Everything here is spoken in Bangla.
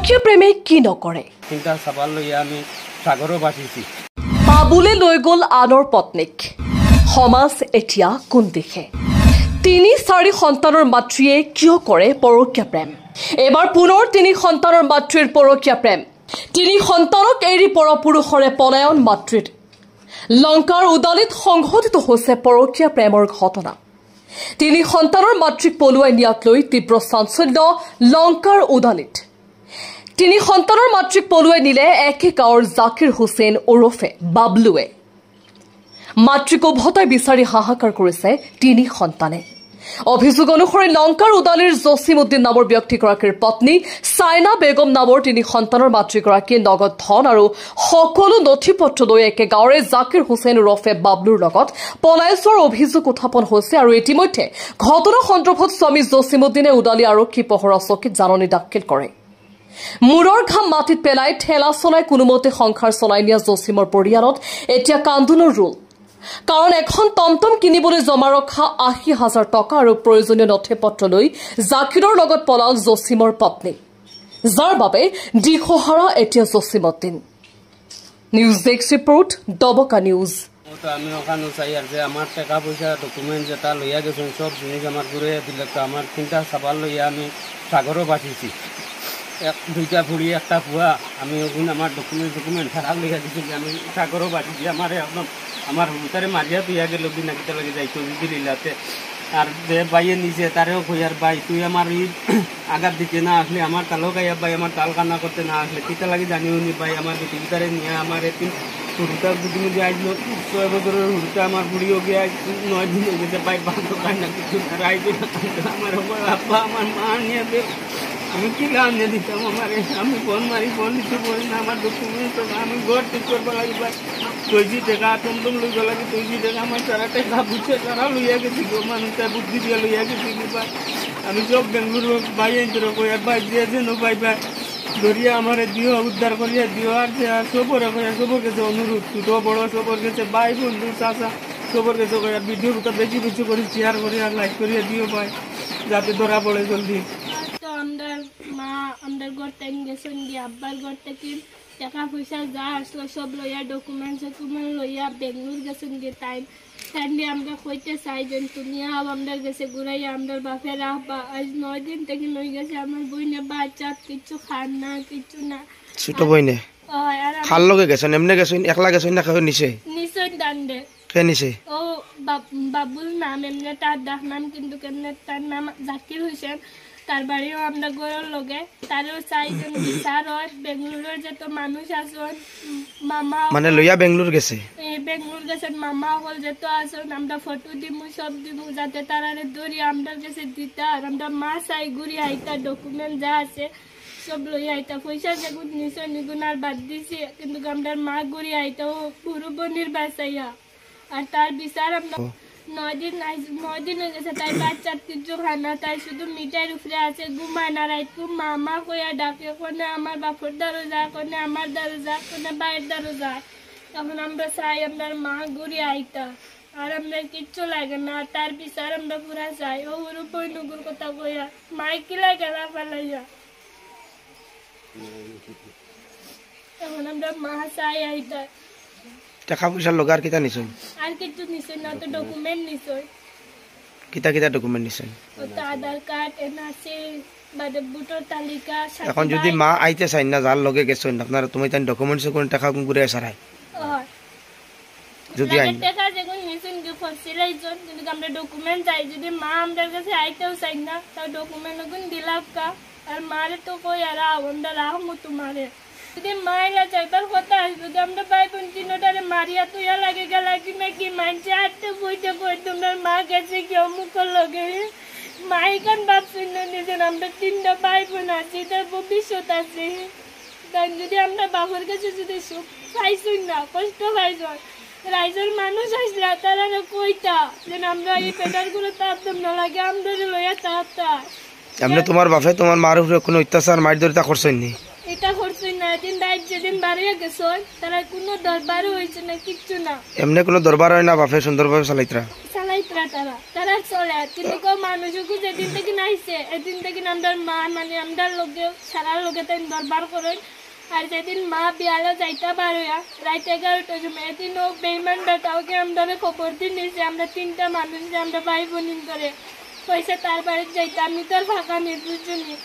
পৰকীয়া প্ৰেমে কি নকৰে চিন্তা চাবাৰ লৈ আমি সাগৰো বাচিছি বাবুলে লৈ গ'ল আনৰ পত্নীক সমাজ এতিয়া কোন দিশে ৩-৪ সন্তানৰ মাতৃয়ে কিয় কৰে পৰকীয়া প্ৰেম এবাৰ পুনৰ ৩ সন্তানৰ মাতৃৰ পৰকীয়া প্ৰেম ৩ সন্তানক এৰি পৰপুৰুষৰে পলায়ন মাতৃৰ লংকাৰ উদালিত সংঘটিত হৈছে পৰকীয়া প্ৰেমৰ ঘটনা ৩ সন্তানৰ মাতৃক পলুৱাই নিয়াক লৈ তীব্ৰ চাঞ্চল্য লংকাৰ উদালিত ৩ সন্তানৰ মাতৃক পলুৱাই নিলে একে গাঁৱৰ জাকিৰ হুছেইন ওৰফে বাবলুৱে মাতৃক উভতাই বিচাৰি হাহাকাৰ কৰিছে ৩ সন্তানে অভিযোগ অনুসৰি লংকাৰ উদালিৰ জছিমউদ্দিন নামৰ ব্যক্তিগৰাকীৰ পত্নী চাইনা বেগম নামৰ ৩ সন্তানৰ মাতৃগৰাকীয়ে নগদ ধন আৰু সকলো নথি পত্ৰ লৈ একে গাঁৱৰে জাকিৰ হুছেইন ওৰফে বাবলুৰ লগত পলাই যোৱাৰ অভিযোগ উত্থাপন হৈছে আৰু ইতিমধ্যে ঘটনা সন্দৰ্ভত স্বামী জছিমউদ্দিনে উদালি আৰক্ষী পহৰা চকীত জাননী দাখিল কৰে মূৰৰ ঘাম মাটিত পেলাই ঠেলা চলাই কোনোমতে সংসাৰ চলাই নিয়া জছিমৰ পৰিয়ালত এতিয়া কান্দোনৰ ৰোল কাৰণ এখন টমটম কিনিবলৈ জমা ৰখা ৮০,০০০ টকা আৰু প্ৰয়োজনীয় নথি পত্ৰ লৈ জাকিৰৰ লগত পলাল জছিমৰ পত্নী যাৰ বাবে দিশহাৰা এতিয়া জছিমউদ্দিন নিউজ ডেস্ক ৰিপৰ্ট দবকা নিউজ আমি ওখানে চাই আর যে আমার টাকা পয়সা ডকুমেন্ট যেটা লইয়া গেছেন সব জিনিস আমার ঘুরে দিলে তো আমার চিন্তা চাবার লইয়া আমি সাগরও বাঁচিছি দুইটা ফুড়ি একটা পুয়া আমি ওখানে আমার ডকুমেন্ট খারাপ লইয়া দিছি আমি সাগরও বাঁচিছি আমার একদম আমার হুতারে মারিয়া তুইয়া গেল বিনা কিতা লাগে যাইতো দিলিলাতে আর যে বাইয়ে নিচে তারেও কই আর ভাই তুই আমার আগার দিকে না আসলে আমার তালও গাইয়া ভাই আমার তাল কান্না করতে না আসলে কিতা লাগে জানিও নি ভাই আমার ভিতরে নিয়ে আমার একদিন হুড়ুটা দুদিন যে আসলো ৬ বছরের হুড়ুটা আমার বুড়িও গিয়ে ৯ দিন হয়ে গেছে ভাই বান্ধব কান্না কিছু রাইতো আমার আব্বা আমার মা নিয়ে আমি কি গান নিয়ে দিতাম আমার আমি ফোন মারি ফোন দিতে পারি না আমার ডকুমেন্ট আমি ঘর ঠিক করবো লাগি ভাই ২০ টাকা টমটম লইব লাগে ২০ টাকা আমার সারা টাকা বুঝে সারা লইয়া গেছি গো মানুষটা বুদ্ধি দিয়ে লইয়া গেছি ভাই আমি সব বেঙ্গুলো ভাই এন্তরে কইয়া ভাই দিয়েছে নো ভাই ভাই ধরিয়া আমার দিও উদ্ধার করিয়া দিও আর সবরে কইয়া সবর কাছে অনুরোধ ছোট বড় সবর কাছে ভাই বন্ধু চাচা সবর কাছে কইয়া ভিডিওটা বেশি কিছু করে শেয়ার করিয়া লাইক করিয়া দিও ভাই যাতে ধরা পড়ে জলদি তো আমরা ঘর থেকে গেছেন গিয়ে আব্বার ঘর থেকে টাকা পয়সা যা আসলো সব লইয়া ডকুমেন্ট লইয়া বেঙ্গুর গেছেন গিয়ে টাইম দিয়ে আমরা কইতে চাই যে তুমি আমরা গেছে ঘুরাইয়া আমরা বাপের আব্বা আজ ৯ দিন থেকে লই গেছে আমার বইনে বাচ্চা কিছু খান না কিছু না ছোট বইনে খাল লগে গেছেন এমনি গেছেন একলা গেছেন না কেউ নিছে দান্ডে কে নিছে ও বাবুল নাম এমনি তার ডাক নাম কিন্তু কেমনে তার নাম জাকির হোসেন তার বাড়িও আমরা গড়ের লগে তারও চাইজন বিচার হয় বেঙ্গলুরুর যত মানুষ আসন মামা মানে লইয়া বেঙ্গলুর গেছে বেঙ্গলুর গেছেন মামা হল যত আসন আমরা ফটো দিমু সব দিমু যাতে তারারে ধরি আমরা কাছে দিতা আর আমরা মা চাই ঘুরি আইতা ডকুমেন্ট যা আছে সব লইয়া আইতা পয়সা যেগুন নিশ্চয় নিগুণ আর বাদ দিছি কিন্তু আমরা মা ঘুরি আইতা ও পুরো বনির বাসাইয়া আর তার বিচার আমরা ৯ দিন হয়ে গেছে তাই বাচ্চার কিছু খানা তাই শুধু মিঠাইয়ের উপরে আছে ঘুমায় না রাইত মামা কইয়া ডাকে কোনে আমার বাপর দ্বারও যা কোনে আমার দ্বারও যা কোনে বাইরের দ্বারও যায় তখন আমরা চাই আপনার মা ঘুরে আইতা আর আমরা কিচ্ছু লাগে না তার বিচার আমরা পুরা চাই ও ওর বইনুগুর কথা কইয়া মাইকি লাগে না ফেলাইয়া তখন আমরা মা চাই আইতা টাকা পয়সা লগার কিতা নিছেন আর কিছু নিছেন না তো ডকুমেন্ট নিছেন কিতা কিতা ডকুমেন্ট নিছেন ওটা আধার কার্ড এনআরসি বাদে ভোটার তালিকা এখন যদি মা আইতে চাই না যার লগে গেছেন আপনারা তুমি তাই ডকুমেন্টস কোন টাকা কোন করে সারাই যদি আই টাকা যেগুন নিছেন কি ফসিলাই জন কিন্তু আমরা ডকুমেন্ট চাই যদি মা আমাদের কাছে আইতেও চাই না তাও ডকুমেন্ট গুন দিলাম কা আর মারে তো কই আর আমরা রাখমু তোমারে যদি মাইলা যাইবার কথা যদি আমরা ভাই বোন তিনটারে মারিয়া তুইয়া লাগে গেলা কি না কি মানছে আটতে বইতে কই তোমার মা গেছে কি অমুক লগে মাইকান বাপ শুনে নিজের আমরা 3টা ভাই বোন আছি তার ভবিষ্যৎ আছে তাই যদি আমরা বাবার কাছে যদি সুখ পাইছই না কষ্ট পাইছই রাইজের মানুষ আসলে তারা কইতা যে আমরা এই পেটারগুলো তাপতাম না লাগে আমরা লইয়া তাপতা আমরা তোমার বাপে তোমার মার উপরে কোনো অত্যাচার মার ধরে তা করছই নি এটা করছই না দিন রাত যেদিন বাড়িয়ে গেছো তারা কোনো দরবার হইছে না কিচ্ছু না এমনি কোনো দরবার হয় না বাপে সুন্দরভাবে চালাইতরা আইতরা তারা চলে কিন্তু কেউ মানুষকে যেদিন থেকে নাইছে এদিন থেকে আমরা মা মানে আমরা লোকে সারা লোকে তাই দরবার করেন আর যেদিন মা বিয়ালে যাইতে পারোয়া রাত 11টার সময় এদিন ও বেইমান বেটাওকে আমরা খবর দিন নিয়েছে আমরা 3টা মানুষ যে আমরা ভাই বোন করে পয়সা তার বাড়িতে যাইতে আমি তো আর ফাঁকা নির্বুঝনি